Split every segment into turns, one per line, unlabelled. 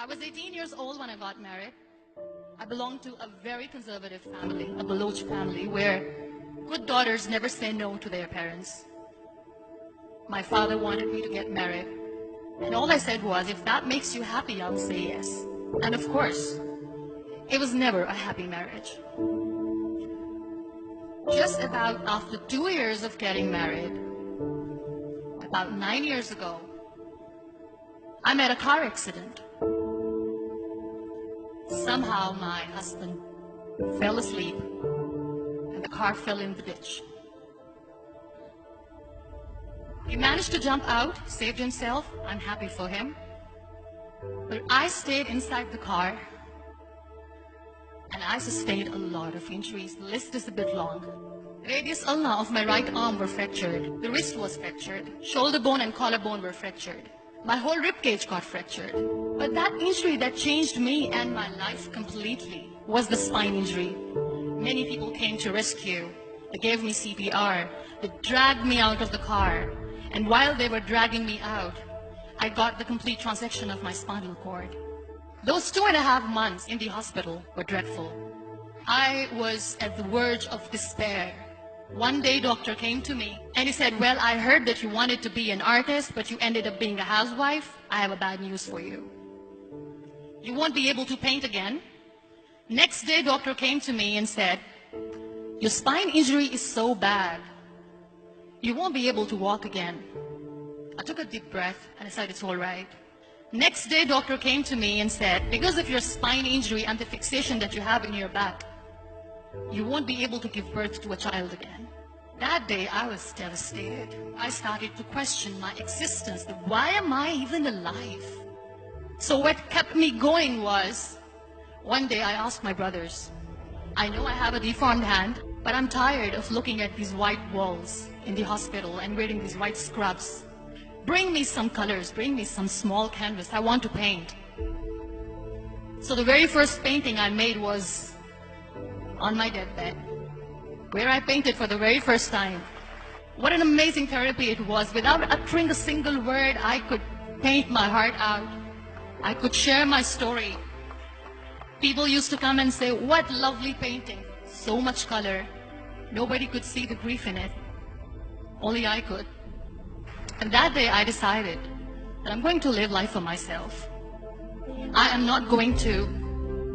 I was 18 years old when I got married. I belonged to a very conservative family, a Baloch family, where good daughters never say no to their parents. My father wanted me to get married, and all I said was, if that makes you happy, I'll say yes. And of course, it was never a happy marriage. Just about after 2 years of getting married, about 9 years ago, I met a car accident. Somehow my husband fell asleep and the car fell in the ditch. He managed to jump out, saved himself. I'm happy for him. But I stayed inside the car and I sustained a lot of injuries. The list is a bit long. Radius ulna of my right arm were fractured. The wrist was fractured. Shoulder bone and collarbone were fractured. My whole rib cage got fractured. But that injury that changed me and my life completely was the spine injury. Many people came to rescue. They gave me CPR. They dragged me out of the car. And while they were dragging me out, I got the complete transection of my spinal cord. Those 2.5 months in the hospital were dreadful. I was at the verge of despair. One day, doctor came to me and he said, well, I heard that you wanted to be an artist, but you ended up being a housewife. I have a bad news for you. You won't be able to paint again. Next day, doctor came to me and said, your spine injury is so bad, you won't be able to walk again. I took a deep breath and I said, it's all right. Next day, doctor came to me and said, because of your spine injury and the fixation that you have in your back, you won't be able to give birth to a child again. That day, I was devastated. I started to question my existence. Why am I even alive? So what kept me going was, one day I asked my brothers, I know I have a deformed hand, but I'm tired of looking at these white walls in the hospital and wearing these white scrubs. Bring me some colors, bring me some small canvas. I want to paint. So the very first painting I made was on my deathbed, where I painted for the very first time. What an amazing therapy it was. Without uttering a single word, I could paint my heart out. I could share my story. People used to come and say, what lovely painting. So much color. Nobody could see the grief in it. Only I could. And that day I decided that I'm going to live life for myself. I am not going to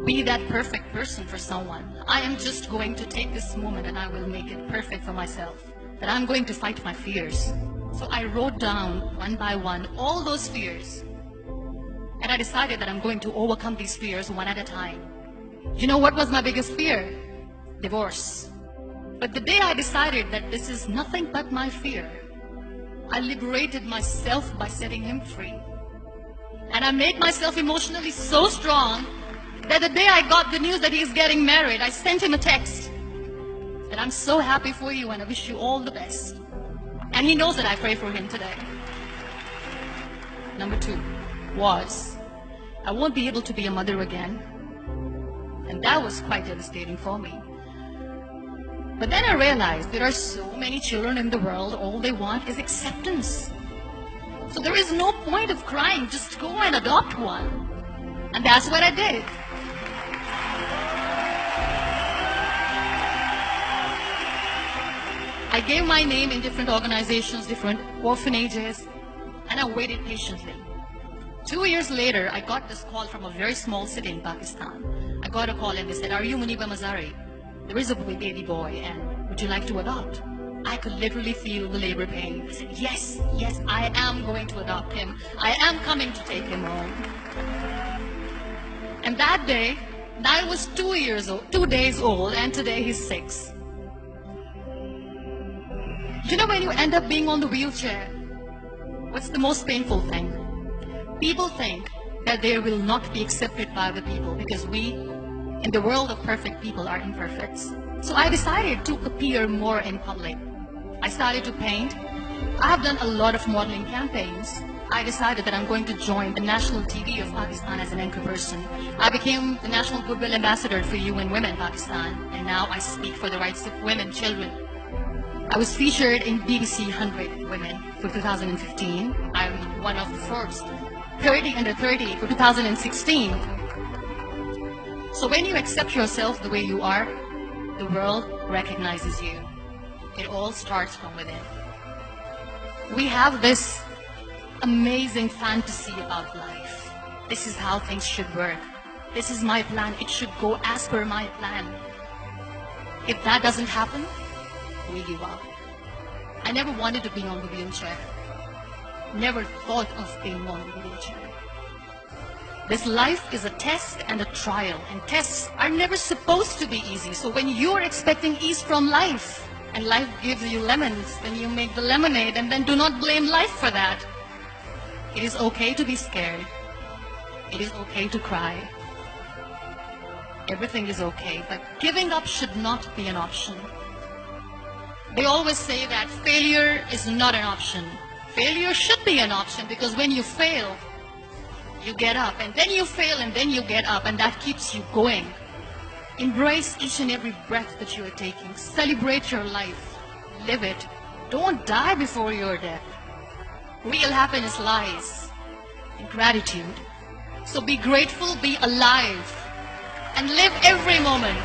be that perfect person for someone. I am just going to take this moment and I will make it perfect for myself. That I'm going to fight my fears. So I wrote down one by one all those fears. And I decided that I'm going to overcome these fears one at a time. You know what was my biggest fear? Divorce. But the day I decided that this is nothing but my fear, I liberated myself by setting him free. And I made myself emotionally so strong that the day I got the news that he's getting married, I sent him a text that I'm so happy for you and I wish you all the best. And he knows that I pray for him today. Number 2 was, I won't be able to be a mother again. And that was quite devastating for me. But then I realized there are so many children in the world, all they want is acceptance. So there is no point of crying, just go and adopt one. And that's what I did. I gave my name in different organizations, different orphanages, and I waited patiently. 2 years later, I got this call from a very small city in Pakistan. I got a call and they said, are you Muniba Mazari? There is a baby boy and would you like to adopt? I could literally feel the labor pain. I said, yes, yes, I am going to adopt him. I am coming to take him home. And that day, I was 2 days old, and today he's 6. You know when you end up being on the wheelchair, what's the most painful thing? People think that they will not be accepted by other people because we, in the world of perfect people, are imperfects. So I decided to appear more in public. I started to paint. I have done a lot of modeling campaigns. I decided that I'm going to join the national TV of Pakistan as an anchor person. I became the National Goodwill Ambassador for UN Women Pakistan, and now I speak for the rights of women, children. I was featured in BBC 100 Women for 2015. I'm one of the Forbes 30 under 30 for 2016. So when you accept yourself the way you are, the world recognizes you. It all starts from within. We have this amazing fantasy about life. This is how things should work. This is my plan. It should go as per my plan. If that doesn't happen, we give up. I never wanted to be on the wheelchair. Never thought of being on the wheelchair. This life is a test and a trial, and tests are never supposed to be easy. So when you're expecting ease from life, and life gives you lemons, then you make the lemonade, and then do not blame life for that. It is okay to be scared. It is okay to cry. Everything is okay, but giving up should not be an option. They always say that failure is not an option. Failure should be an option, because when you fail, you get up, and then you fail, and then you get up, and that keeps you going. Embrace each and every breath that you are taking. Celebrate your life. Live it. Don't die before your death. Real happiness lies in gratitude. So be grateful, be alive, and live every moment.